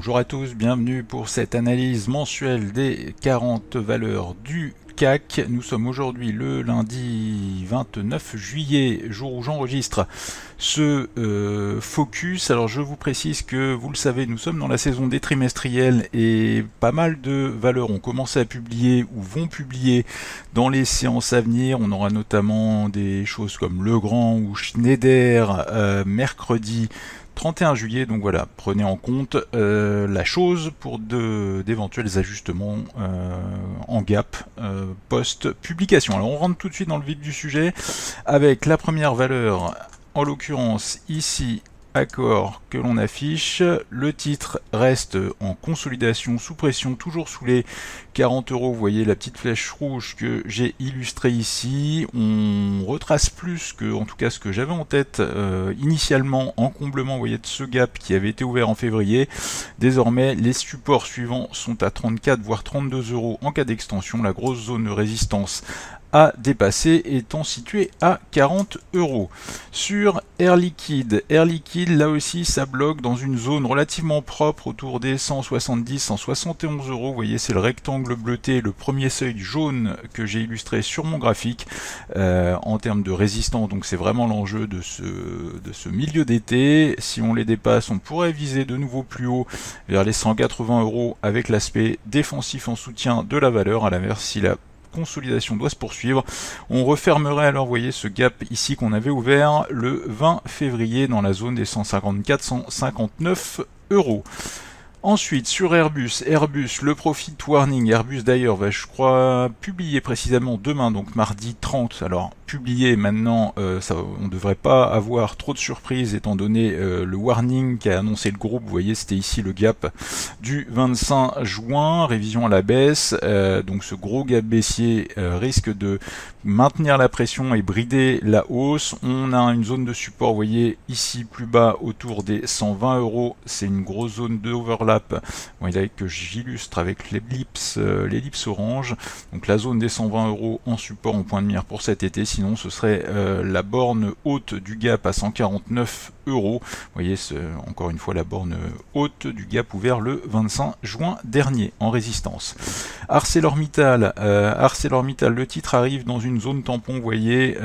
Bonjour à tous, bienvenue pour cette analyse mensuelle des 40 valeurs du CAC. Nous sommes aujourd'hui le lundi 29 juillet, jour où j'enregistre ce focus. Alors je vous précise que, vous le savez, nous sommes dans la saison des trimestriels et pas mal de valeurs ont commencé à publier ou vont publier dans les séances à venir. On aura notamment des choses comme Legrand ou Schneider mercredi 31 juillet, donc voilà, prenez en compte la chose pour d'éventuels ajustements en gap post-publication. Alors on rentre tout de suite dans le vif du sujet avec la première valeur, en l'occurrence ici, Accor, que l'on affiche. Le titre reste en consolidation sous pression, toujours sous les 40 euros. Vous voyez la petite flèche rouge que j'ai illustrée ici. On retrace plus que, en tout cas, ce que j'avais en tête initialement en comblement, vous voyez, de ce gap qui avait été ouvert en février. Désormais, les supports suivants sont à 34 voire 32 euros en cas d'extension. La grosse zone de résistance à dépasser étant situé à 40 euros. Sur Air Liquide, là aussi ça bloque dans une zone relativement propre autour des 170-171 euros. Vous voyez, c'est le rectangle bleuté, le premier seuil jaune que j'ai illustré sur mon graphique en termes de résistance. Donc c'est vraiment l'enjeu de ce milieu d'été. Si on les dépasse, on pourrait viser de nouveau plus haut vers les 180 euros avec l'aspect défensif en soutien de la valeur. À l'inverse, si la consolidation doit se poursuivre, on refermerait alors, vous voyez, ce gap ici qu'on avait ouvert le 20 février dans la zone des 154-159 euros. Ensuite, sur Airbus, le profit warning, Airbus d'ailleurs va, je crois, publier précisément demain, donc mardi 30. Alors, publier maintenant, on ne devrait pas avoir trop de surprises étant donné le warning qu'a annoncé le groupe. Vous voyez, c'était ici le gap du 25 juin, révision à la baisse. Donc ce gros gap baissier risque de maintenir la pression et brider la hausse. On a une zone de support, vous voyez, ici plus bas autour des 120 euros. C'est une grosse zone d'overlap. Bon, il que j'illustre avec l'ellipse orange. Donc la zone des 120 euros en support en point de mire pour cet été. Sinon, ce serait la borne haute du gap à 149 euros. Vous voyez, encore une fois la borne haute du gap ouvert le 25 juin dernier en résistance. ArcelorMittal, le titre arrive dans une zone tampon, vous voyez,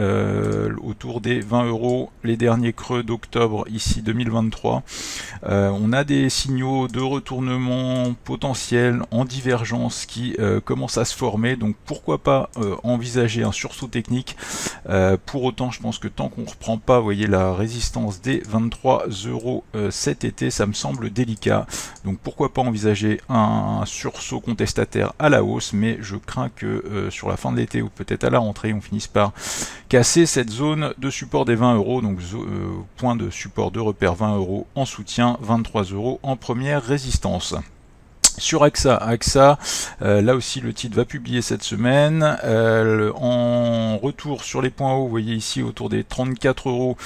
autour des 20 euros, les derniers creux d'octobre ici 2023. On a des signaux de retournement potentiel en divergence qui commencent à se former, donc pourquoi pas envisager un sursaut technique. Pour autant, je pense que tant qu'on ne reprend pas, vous voyez, la résistance des 23 euros cet été, ça me semble délicat. Donc pourquoi pas envisager un sursaut contestataire à la hausse, mais je crains que sur la fin de l'été ou peut-être à la rentrée, on finisse par casser cette zone de support des 20 euros. Donc point de support de repère 20 euros en soutien, 23 euros en première résistance. Sur AXA, là aussi le titre va publier cette semaine. En retour sur les points hauts, vous voyez ici autour des 34 euros,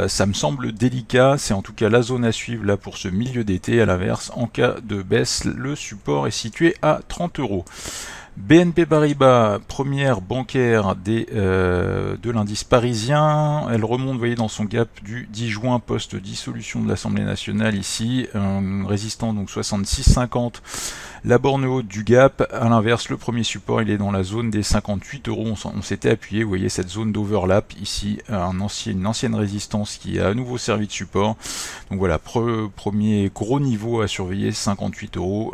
ça me semble délicat. C'est en tout cas la zone à suivre là pour ce milieu d'été. À l'inverse, en cas de baisse, le support est situé à 30 euros. BNP Paribas, première bancaire de l'indice parisien, elle remonte, vous voyez, dans son gap du 10 juin post-dissolution de l'Assemblée nationale ici, résistant donc 66,50. La borne haute du gap, à l'inverse, le premier support, il est dans la zone des 58 euros. On s'était appuyé, vous voyez, cette zone d'overlap ici, une ancienne résistance qui a à nouveau servi de support. Donc voilà, premier gros niveau à surveiller, 58 euros.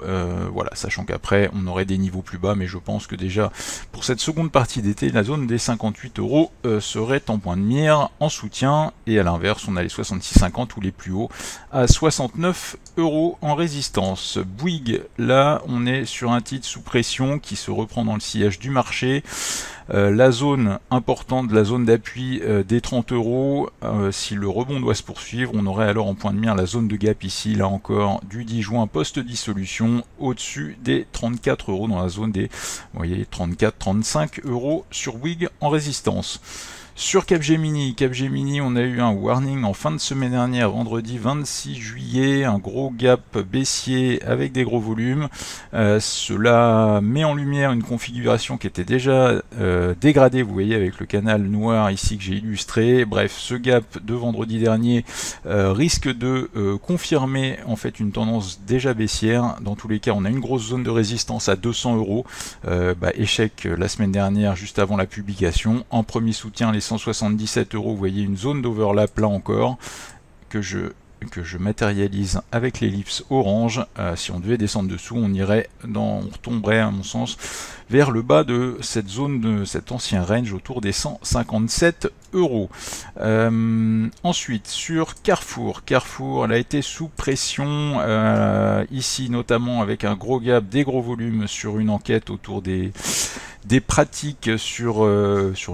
Voilà, sachant qu'après, on aurait des niveaux plus bas, mais je pense que déjà, pour cette seconde partie d'été, la zone des 58 euros serait en point de mire, en soutien. Et à l'inverse, on a les 66,50 ou les plus hauts à 69 euros en résistance. Bouygues, là, on est sur un titre sous pression qui se reprend dans le sillage du marché. La zone importante, la zone d'appui des 30 euros, si le rebond doit se poursuivre, on aurait alors en point de mire la zone de gap ici, là encore, du 10 juin post-dissolution, au-dessus des 34 euros dans la zone des, vous voyez, 34-35 euros sur Bouygues en résistance. Sur Capgemini, on a eu un warning en fin de semaine dernière, vendredi 26 juillet, un gros gap baissier avec des gros volumes. Cela met en lumière une configuration qui était déjà dégradée, vous voyez, avec le canal noir ici que j'ai illustré. Bref, ce gap de vendredi dernier risque de confirmer en fait une tendance déjà baissière. Dans tous les cas, on a une grosse zone de résistance à 200 €. Échec la semaine dernière, juste avant la publication. En premier soutien, les 177 €, vous voyez une zone d'overlap là encore, que je matérialise avec l'ellipse orange. Si on devait descendre dessous, on retomberait à mon sens vers le bas de cette zone, de cet ancien range autour des 157 €. Ensuite, sur Carrefour, elle a été sous pression ici, notamment avec un gros gap, des gros volumes sur une enquête autour des pratiques sur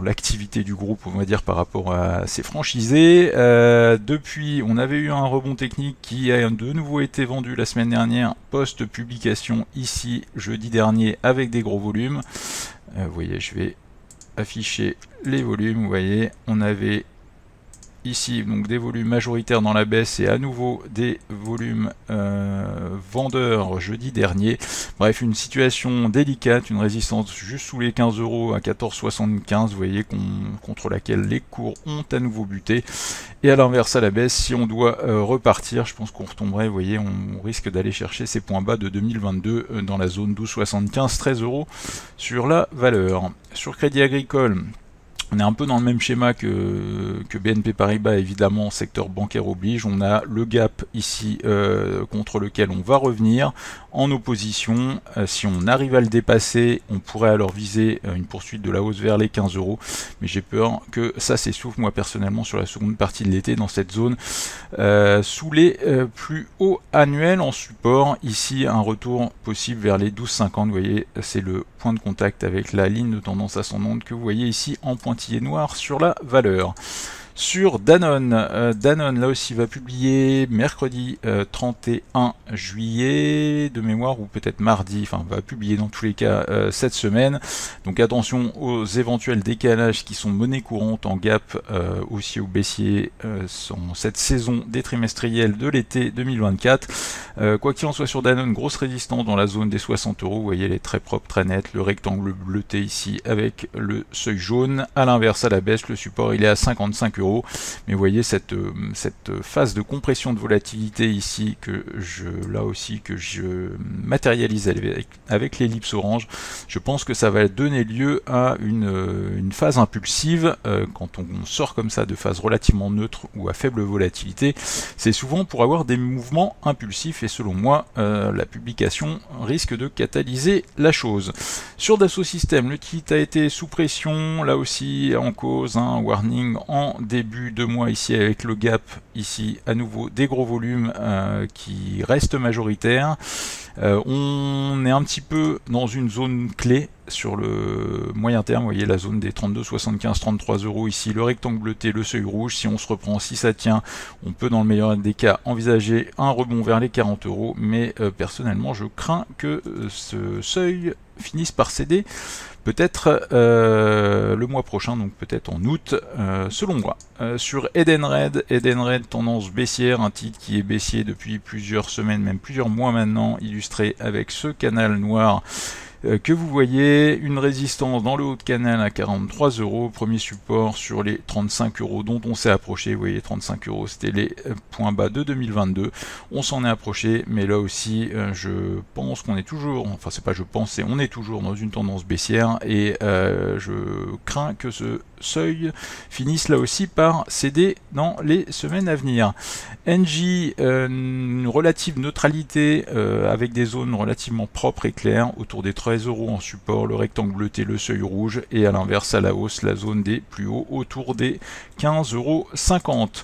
l'activité du groupe, on va dire, par rapport à ses franchisés. Depuis, on avait eu un rebond technique qui a de nouveau été vendu la semaine dernière, post-publication ici, jeudi dernier, avec des gros volumes. Vous voyez, je vais afficher les volumes. Vous voyez, on avait ici donc des volumes majoritaires dans la baisse et à nouveau des volumes vendeurs jeudi dernier. Bref, une situation délicate, une résistance juste sous les 15 € à 14,75, vous voyez, contre laquelle les cours ont à nouveau buté. Et à l'inverse, à la baisse, si on doit repartir, je pense qu'on retomberait, vous voyez, on risque d'aller chercher ces points bas de 2022 dans la zone 12,75, 13 € sur la valeur. Sur Crédit Agricole, on est un peu dans le même schéma que BNP Paribas, évidemment, secteur bancaire oblige. On a le gap ici contre lequel on va revenir en opposition. Si on arrive à le dépasser, on pourrait alors viser une poursuite de la hausse vers les 15 €. Mais j'ai peur que ça s'essouffle, moi personnellement, sur la seconde partie de l'été, dans cette zone, sous les plus hauts annuels en support. Ici, un retour possible vers les 12,50. Vous voyez, c'est le point de contact avec la ligne de tendance ascendante que vous voyez ici en pointillé noir sur la valeur. Sur Danone, là aussi va publier mercredi 31 juillet de mémoire, ou peut-être mardi, enfin va publier dans tous les cas cette semaine. Donc attention aux éventuels décalages qui sont monnaie courante en gap haussier ou baissier cette saison des trimestriels de l'été 2024. Quoi qu'il en soit, sur Danone, grosse résistance dans la zone des 60 €. Vous voyez, elle est très propre, très nette, le rectangle bleuté ici avec le seuil jaune. À l'inverse, à la baisse, le support il est à 55 €. Mais vous voyez cette phase de compression de volatilité ici que je matérialise avec l'ellipse orange. Je pense que ça va donner lieu à une phase impulsive. Quand on sort comme ça de phase relativement neutre ou à faible volatilité, c'est souvent pour avoir des mouvements impulsifs, et selon moi, la publication risque de catalyser la chose. Sur Dassault Systèmes, le titre a été sous pression, là aussi en cause, un warning en début de mois ici avec le gap ici, à nouveau des gros volumes qui restent majoritaires. On est un petit peu dans une zone clé sur le moyen terme. Vous voyez la zone des 32,75, 33 € ici, le rectangle bleuté, le seuil rouge. Si on se reprend, si ça tient, on peut dans le meilleur des cas envisager un rebond vers les 40 €, mais personnellement je crains que ce seuil finisse par céder, peut-être le mois prochain, donc peut-être en août, selon moi. Sur Edenred, tendance baissière, un titre qui est baissier depuis plusieurs semaines, même plusieurs mois maintenant, illustré avec ce canal noir que vous voyez, une résistance dans le haut de canal à 43 €, premier support sur les 35 € dont on s'est approché. Vous voyez, 35 € c'était les points bas de 2022, on s'en est approché, mais là aussi je pense qu'on est toujours, enfin c'est pas je pense, c'est on est toujours dans une tendance baissière, et je crains que ce seuil finisse là aussi par céder dans les semaines à venir. Engie, une relative neutralité avec des zones relativement propres et claires autour des 13 € en support, le rectangle bleuté, le seuil rouge, et à l'inverse à la hausse la zone des plus hauts autour des 15,50 €.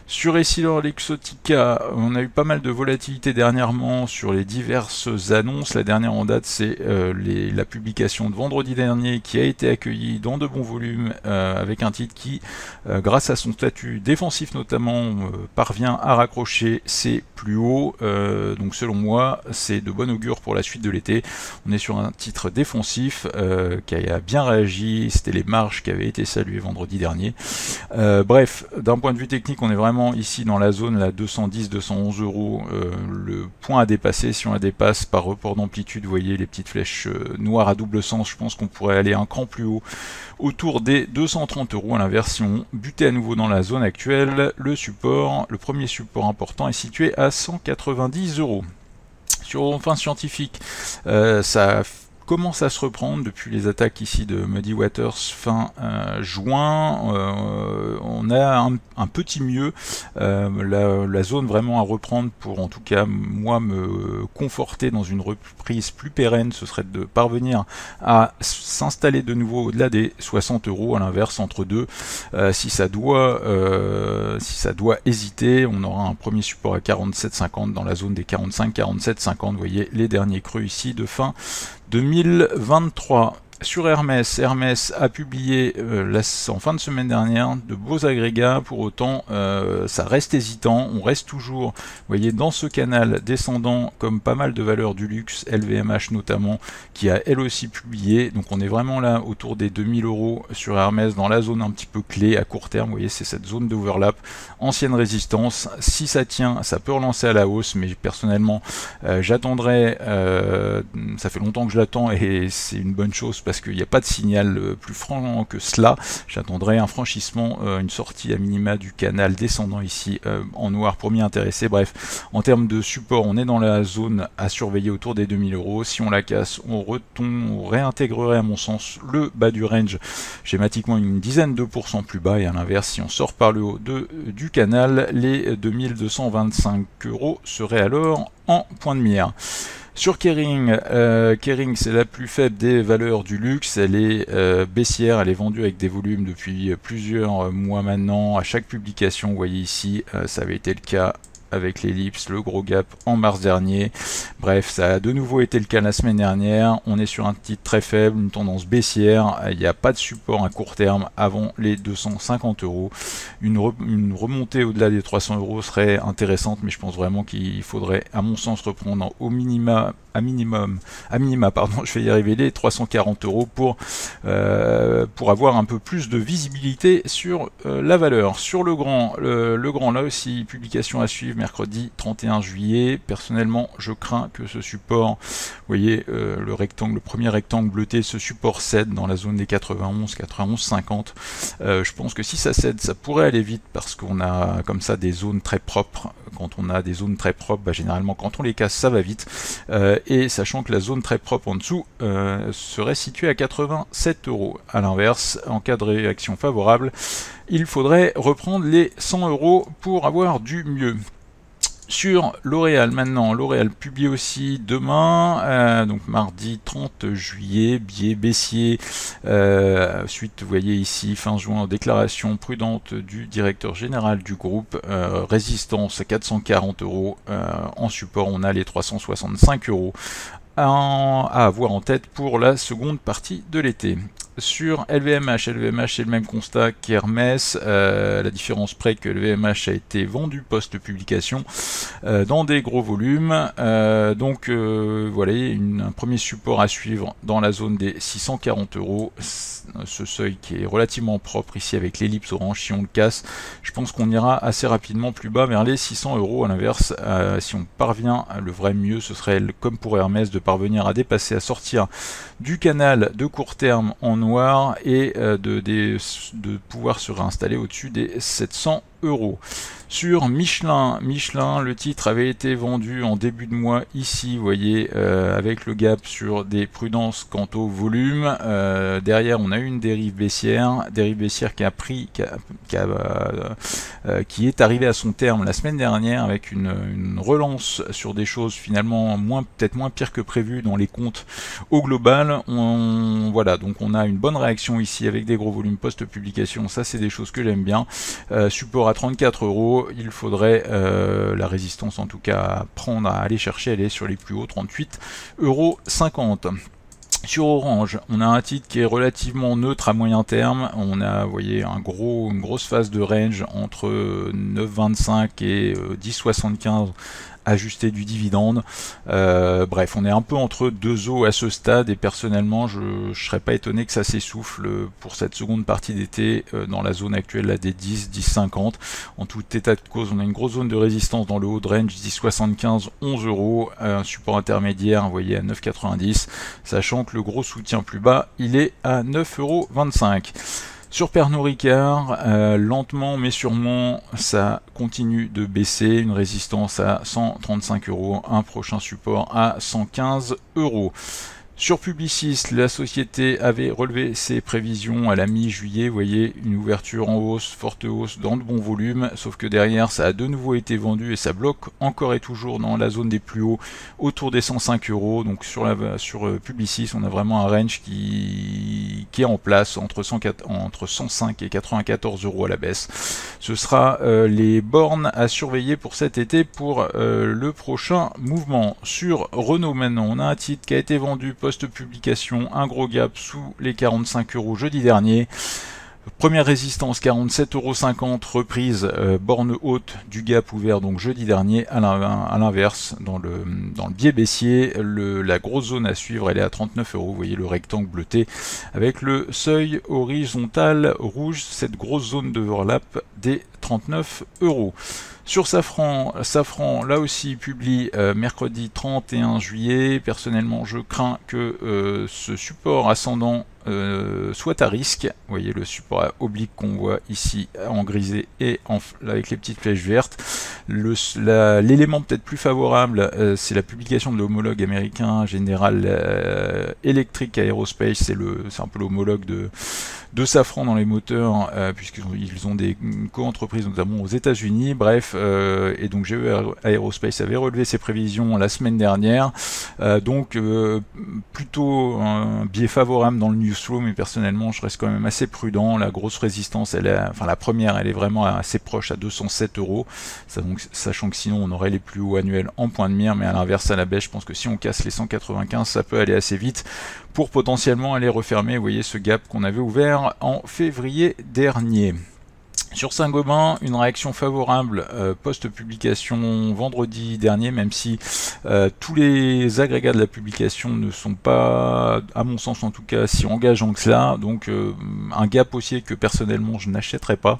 Sur EssilorLuxottica, on a eu pas mal de volatilité dernièrement sur les diverses annonces. La dernière en date, c'est la publication de vendredi dernier qui a été accueillie dans de bons volumes avec un titre qui, grâce à son statut défensif notamment, parvient à raccrocher ses plus hauts. Donc selon moi, c'est de bon augure pour la suite de l'été. On est sur un titre défensif qui a bien réagi. C'était les marges qui avaient été saluées vendredi dernier. Bref, d'un point de vue technique, on est vraiment ici dans la zone là 210-211 euros, le point à dépasser. Si on la dépasse par report d'amplitude, vous voyez les petites flèches noires à double sens, je pense qu'on pourrait aller un cran plus haut autour des 230 euros. À l'inverse, si on butait à nouveau dans la zone actuelle, le premier support important est situé à 190 euros. Sur fin scientifique, ça commence à se reprendre depuis les attaques ici de Muddy Waters fin juin. On a un petit mieux, la zone vraiment à reprendre pour en tout cas moi me conforter dans une reprise plus pérenne, ce serait de parvenir à s'installer de nouveau au-delà des 60 euros. À l'inverse, entre deux, si ça doit hésiter, on aura un premier support à 47,50 dans la zone des 45-47,50. Vous voyez les derniers creux ici de fin 2023. Sur Hermès a publié en fin de semaine dernière de beaux agrégats. Pour autant, ça reste hésitant. On reste toujours, vous voyez, dans ce canal descendant, comme pas mal de valeurs du luxe, LVMH notamment, qui a elle aussi publié. Donc on est vraiment là autour des 2000 euros sur Hermès, dans la zone un petit peu clé à court terme. Vous voyez, c'est cette zone d'overlap, ancienne résistance. Si ça tient, ça peut relancer à la hausse, mais personnellement, j'attendrai. Ça fait longtemps que je l'attends et c'est une bonne chose, parce qu'il n'y a pas de signal plus franc que cela. J'attendrai un franchissement, une sortie à minima du canal descendant ici en noir pour m'y intéresser. Bref, en termes de support, on est dans la zone à surveiller autour des 2000 euros. Si on la casse, on réintégrerait à mon sens le bas du range, schématiquement une dizaine de pourcents plus bas. Et à l'inverse, si on sort par le haut du canal, les 2225 euros seraient alors en point de mire. Sur Kering, c'est la plus faible des valeurs du luxe. Elle est baissière, elle est vendue avec des volumes depuis plusieurs mois maintenant. À chaque publication, vous voyez ici, ça avait été le cas avec l'ellipse, le gros gap en mars dernier. Bref, ça a de nouveau été le cas la semaine dernière. On est sur un titre très faible, une tendance baissière. Il n'y a pas de support à court terme avant les 250 euros. Une remontée au-delà des 300 euros serait intéressante, mais je pense vraiment qu'il faudrait, à mon sens, reprendre au minima, à minima, je vais y arriver, les 340 euros pour avoir un peu plus de visibilité sur la valeur. Sur le grand, là aussi, publication à suivre mercredi 31 juillet. Personnellement, je crains que ce support, vous voyez le premier rectangle bleuté, ce support cède dans la zone des 91-50. Je pense que si ça cède, ça pourrait aller vite, parce qu'on a comme ça des zones très propres. Quand on a des zones très propres, généralement quand on les casse, ça va vite. Et sachant que la zone très propre en dessous serait située à 87 euros. A l'inverse, en cas de réaction favorable, il faudrait reprendre les 100 euros pour avoir du mieux. Sur L'Oréal maintenant, L'Oréal publie aussi demain, donc mardi 30 juillet, billet baissier, suite, vous voyez ici, fin juin, déclaration prudente du directeur général du groupe, résistance à 440 euros, en support on a les 365 euros à avoir en tête pour la seconde partie de l'été. Sur LVMH, c'est le même constat qu'Hermès, la différence près que LVMH a été vendu post-publication dans des gros volumes, donc voilà, un premier support à suivre dans la zone des 640 euros, ce seuil qui est relativement propre ici avec l'ellipse orange. Si on le casse, je pense qu'on ira assez rapidement plus bas vers les 600 euros. À l'inverse, si on parvient, le vrai mieux, ce serait comme pour Hermès, de parvenir à dépasser, à sortir du canal de court terme en noir et de pouvoir se réinstaller au-dessus des 700 euros. Sur Michelin, le titre avait été vendu en début de mois ici, vous voyez, avec le gap sur des prudences quant au volume. Derrière, on a eu une dérive baissière qui est arrivée à son terme la semaine dernière avec une relance sur des choses finalement peut-être moins pires que prévu dans les comptes au global. Voilà, donc on a une bonne réaction ici avec des gros volumes post-publication, ça c'est des choses que j'aime bien. Support à 34 euros. euros, il faudrait la résistance en tout cas à prendre, à aller chercher, elle est sur les plus hauts, 38,50 €. Sur Orange, on a un titre qui est relativement neutre à moyen terme. On a, vous voyez, une grosse phase de range entre 9,25 et 10,75 ajusté du dividende. Bref, on est un peu entre deux eaux à ce stade et personnellement, je ne serais pas étonné que ça s'essouffle pour cette seconde partie d'été dans la zone actuelle là, des 10, 10,50. En tout état de cause, on a une grosse zone de résistance dans le haut de range, 10,75, 11 €, un support intermédiaire, vous voyez, à 9,90, sachant que le gros soutien plus bas, il est à 9,25 €. Sur Pernod Ricard, lentement mais sûrement, ça continue de baisser, une résistance à 135 €, un prochain support à 115 €. Sur Publicis, la société avait relevé ses prévisions à la mi-juillet, vous voyez, une ouverture en hausse, forte hausse dans de bons volumes, sauf que derrière ça a de nouveau été vendu et ça bloque encore et toujours dans la zone des plus hauts, autour des 105 €. Donc sur Publicis, on a vraiment un range qui est en place entre 105 et 94 € à la baisse. Ce sera les bornes à surveiller pour cet été pour le prochain mouvement. Sur Renault maintenant, on a un titre qui a été vendu post-publication, un gros gap sous les 45 € jeudi dernier. Première résistance 47,50 €, reprise borne haute du gap ouvert donc jeudi dernier. À l'inverse, dans le biais baissier, la grosse zone à suivre elle est à 39 €. Vous voyez le rectangle bleuté avec le seuil horizontal rouge, cette grosse zone d'overlap des 39 €. Sur Safran, là aussi publie mercredi 31 juillet. Personnellement, je crains que ce support ascendant soit à risque. Vous voyez le support oblique qu'on voit ici en grisé et avec les petites flèches vertes. L'élément peut-être plus favorable, c'est la publication de l'homologue américain General Electric Aerospace. C'est un peu l'homologue de Safran dans les moteurs, puisqu'ils ont des co-entreprises notamment aux États-Unis. Bref, et donc GE Aerospace avait relevé ses prévisions la semaine dernière. Donc plutôt un biais favorable dans le news flow, mais personnellement je reste quand même assez prudent. La grosse résistance, la première, elle est vraiment assez proche à 207 €. Sachant que sinon on aurait les plus hauts annuels en point de mire, mais à l'inverse à la baisse, je pense que si on casse les 195, ça peut aller assez vite pour potentiellement aller refermer, vous voyez, ce gap qu'on avait ouvert en février dernier. Sur Saint-Gobain, une réaction favorable post-publication vendredi dernier, même si tous les agrégats de la publication ne sont pas, à mon sens en tout cas, si engageants que cela. Donc un gap haussier que personnellement je n'achèterai pas.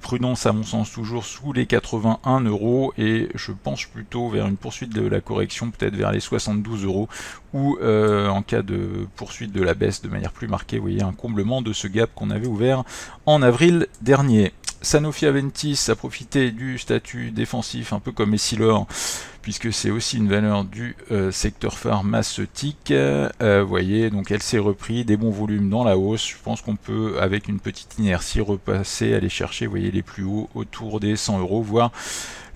Prudence à mon sens toujours sous les 81 € et je penche plutôt vers une poursuite de la correction, peut-être vers les 72 € ou en cas de poursuite de la baisse de manière plus marquée, vous voyez, un comblement de ce gap qu'on avait ouvert en avril dernier. Sanofi Aventis a profité du statut défensif, un peu comme Essilor, puisque c'est aussi une valeur du secteur pharmaceutique. Vous voyez, donc elle s'est repris, des bons volumes dans la hausse. Je pense qu'on peut, avec une petite inertie, repasser, aller chercher, vous voyez, les plus hauts autour des 100 €, voire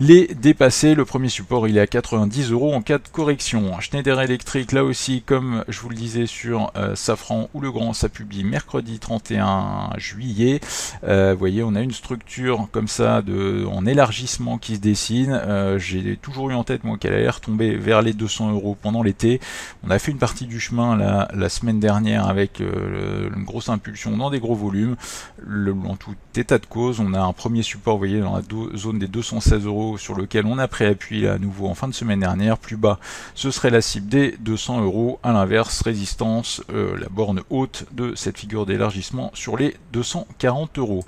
les dépasser. Le premier support, il est à 90 € en cas de correction. Schneider Electric, là aussi, comme je vous le disais sur Safran ou Legrand, ça publie mercredi 31 juillet. Vous voyez, on a une structure comme ça en élargissement qui se dessine. J'ai toujours eu en tête, moi, qu'elle allait retomber vers les 200 € pendant l'été. On a fait une partie du chemin la semaine dernière avec une grosse impulsion dans des gros volumes. En tout état de cause, on a un premier support, vous voyez, dans la zone des 216 € sur lequel on a pris appui à nouveau en fin de semaine dernière. Plus bas, ce serait la cible des 200 €. À l'inverse, résistance, la borne haute de cette figure d'élargissement sur les 240 €.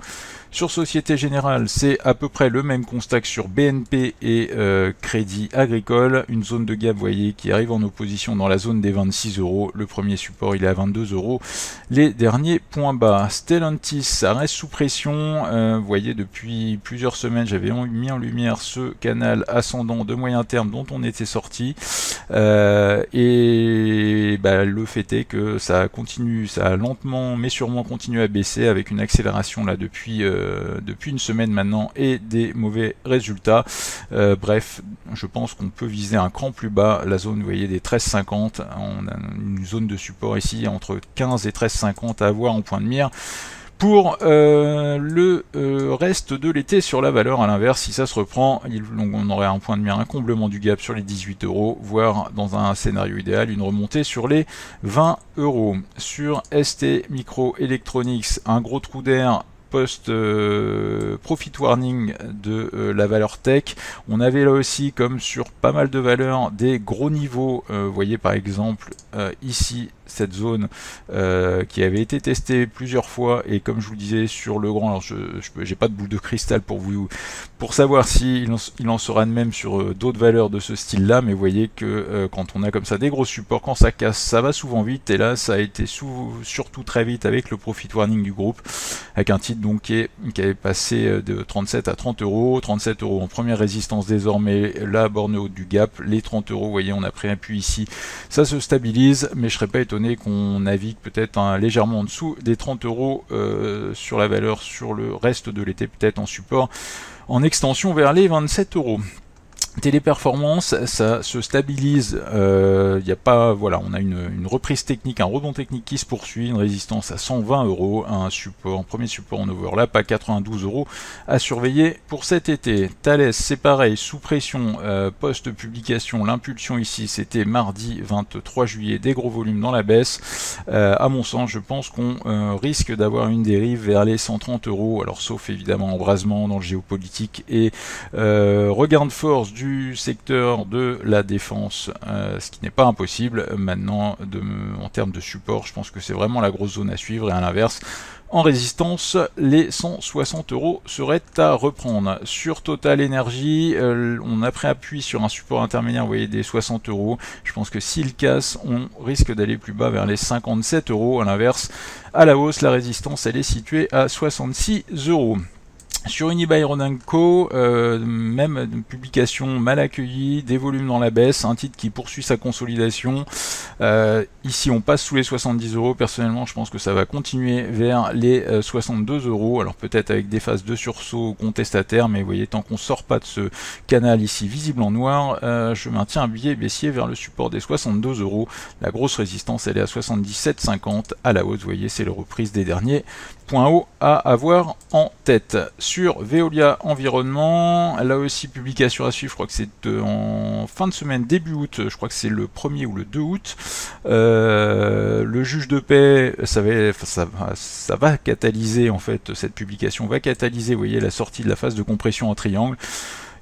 Sur Société Générale, c'est à peu près le même constat que sur BNP et Crédit Agricole. Une zone de gap, vous voyez, qui arrive en opposition dans la zone des 26 €. Le premier support, il est à 22 €. Les derniers points bas. Stellantis, ça reste sous pression. Vous voyez, depuis plusieurs semaines, j'avais mis en lumière ce canal ascendant de moyen terme dont on était sorti. Et le fait est que ça continue, ça a lentement mais sûrement continué à baisser avec une accélération là depuis une semaine maintenant et des mauvais résultats. Bref, je pense qu'on peut viser un cran plus bas, la zone, vous voyez, des 13,50. On a une zone de support ici entre 15 et 13,50 à avoir en point de mire. Pour le reste de l'été sur la valeur, à l'inverse, si ça se reprend, on aurait un point de mire, un comblement du gap sur les 18 euros, voire dans un scénario idéal, une remontée sur les 20 euros. Sur ST Microelectronics, un gros trou d'air post-profit warning de la valeur tech. On avait là aussi, comme sur pas mal de valeurs, des gros niveaux. Vous voyez par exemple ici cette zone qui avait été testée plusieurs fois, et comme je vous disais sur le grand, alors je n'ai pas de boule de cristal pour savoir si il en sera de même sur d'autres valeurs de ce style là, mais vous voyez que quand on a comme ça des gros supports, quand ça casse, ça va souvent vite, et là ça a été surtout très vite avec le profit warning du groupe, avec un titre donc qui avait passé de 37 à 30 euros, 37 euros en première résistance désormais, la borne haute du gap, les 30 euros, vous voyez on a pris un appui ici, ça se stabilise, mais je serais pas étonné qu'on navigue peut-être légèrement en dessous des 30 euros sur la valeur sur le reste de l'été, peut-être en support, en extension vers les 27 euros. Téléperformance, ça se stabilise, y a pas, voilà, on a une reprise technique, un rebond technique qui se poursuit, une résistance à 120 euros, un premier support en overlap à 92 euros à surveiller pour cet été. Thales, c'est pareil, sous pression post-publication, l'impulsion ici c'était mardi 23 juillet, des gros volumes dans la baisse. À mon sens, je pense qu'on risque d'avoir une dérive vers les 130 euros, alors sauf évidemment embrasement dans le géopolitique et regain de force du secteur de la défense, ce qui n'est pas impossible maintenant en termes de support. Je pense que c'est vraiment la grosse zone à suivre, et à l'inverse, en résistance, les 160 euros seraient à reprendre. Sur Total Energy, on a pris appui sur un support intermédiaire, vous voyez, des 60 euros. Je pense que s'il casse, on risque d'aller plus bas vers les 57 euros. À l'inverse, à la hausse, la résistance elle est située à 66 euros. Sur Unibail Co, même une publication mal accueillie, des volumes dans la baisse, un titre qui poursuit sa consolidation. Ici on passe sous les 70 euros, personnellement je pense que ça va continuer vers les 62 euros, alors peut-être avec des phases de sursaut contestataires, mais vous voyez, tant qu'on sort pas de ce canal ici visible en noir, je maintiens un billet baissier vers le support des 62 euros. La grosse résistance elle est à 77,50, à la hausse, vous voyez, c'est la reprise des derniers points hauts à avoir en tête. Sur Veolia Environnement, là aussi publication à suivre, je crois que c'est en fin de semaine, début août, je crois que c'est le 1er ou le 2 août. Le juge de paix, ça va catalyser, en fait, cette publication va catalyser, vous voyez, la sortie de la phase de compression en triangle.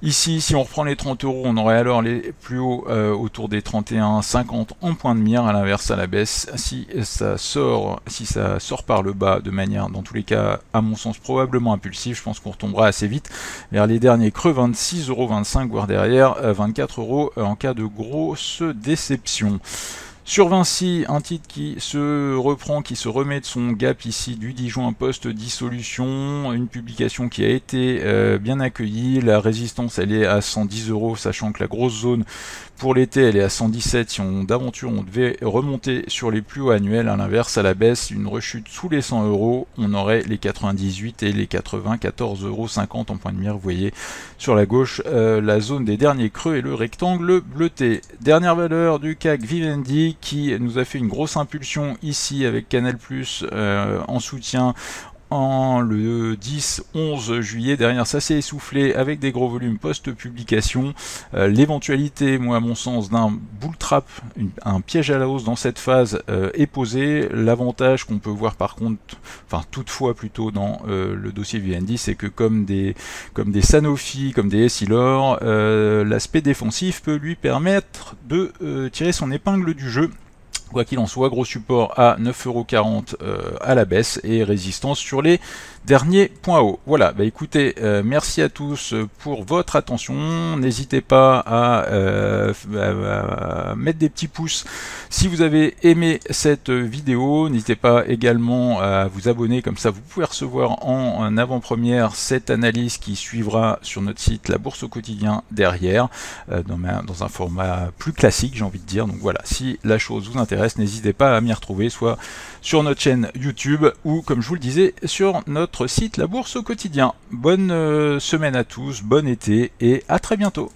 Ici, si on reprend les 30 euros, on aurait alors les plus hauts autour des 31,50 en point de mire. À l'inverse, à la baisse, si ça sort par le bas de manière, dans tous les cas, à mon sens, probablement impulsive, je pense qu'on retombera assez vite vers les derniers creux, 26,25 €, voire derrière 24 € en cas de grosse déception. Sur Vinci, un titre qui se reprend, qui se remet de son gap ici du 10 juin post-dissolution, une publication qui a été bien accueillie, la résistance elle est à 110 €, sachant que la grosse zone pour l'été elle est à 117, si on d'aventure on devait remonter sur les plus hauts annuels. À l'inverse, à la baisse, une rechute sous les 100 €, on aurait les 98 et les 94,50 € en point de mire. Vous voyez sur la gauche la zone des derniers creux et le rectangle bleuté. Dernière valeur du CAC, Vivendi, qui nous a fait une grosse impulsion ici avec Canal+, en soutien le 10-11 juillet. Derrière ça s'est essoufflé avec des gros volumes post-publication. L'éventualité, moi à mon sens, d'un bull trap, un piège à la hausse dans cette phase est posée. L'avantage qu'on peut voir par contre, enfin toutefois plutôt dans le dossier Vivendi, c'est que comme des Sanofi, comme des Essilor, l'aspect défensif peut lui permettre de tirer son épingle du jeu. Quoi qu'il en soit, gros support à 9,40 € à la baisse et résistance sur les derniers points hauts. Voilà, bah écoutez, merci à tous pour votre attention. N'hésitez pas à mettre des petits pouces si vous avez aimé cette vidéo. N'hésitez pas également à vous abonner, comme ça vous pouvez recevoir en avant-première cette analyse qui suivra sur notre site La Bourse au quotidien derrière, dans un format plus classique, j'ai envie de dire. Donc voilà, si la chose vous intéresse, n'hésitez pas à m'y retrouver, soit sur notre chaîne YouTube ou, comme je vous le disais, sur notre site La Bourse au quotidien. Bonne semaine à tous, bon été et à très bientôt.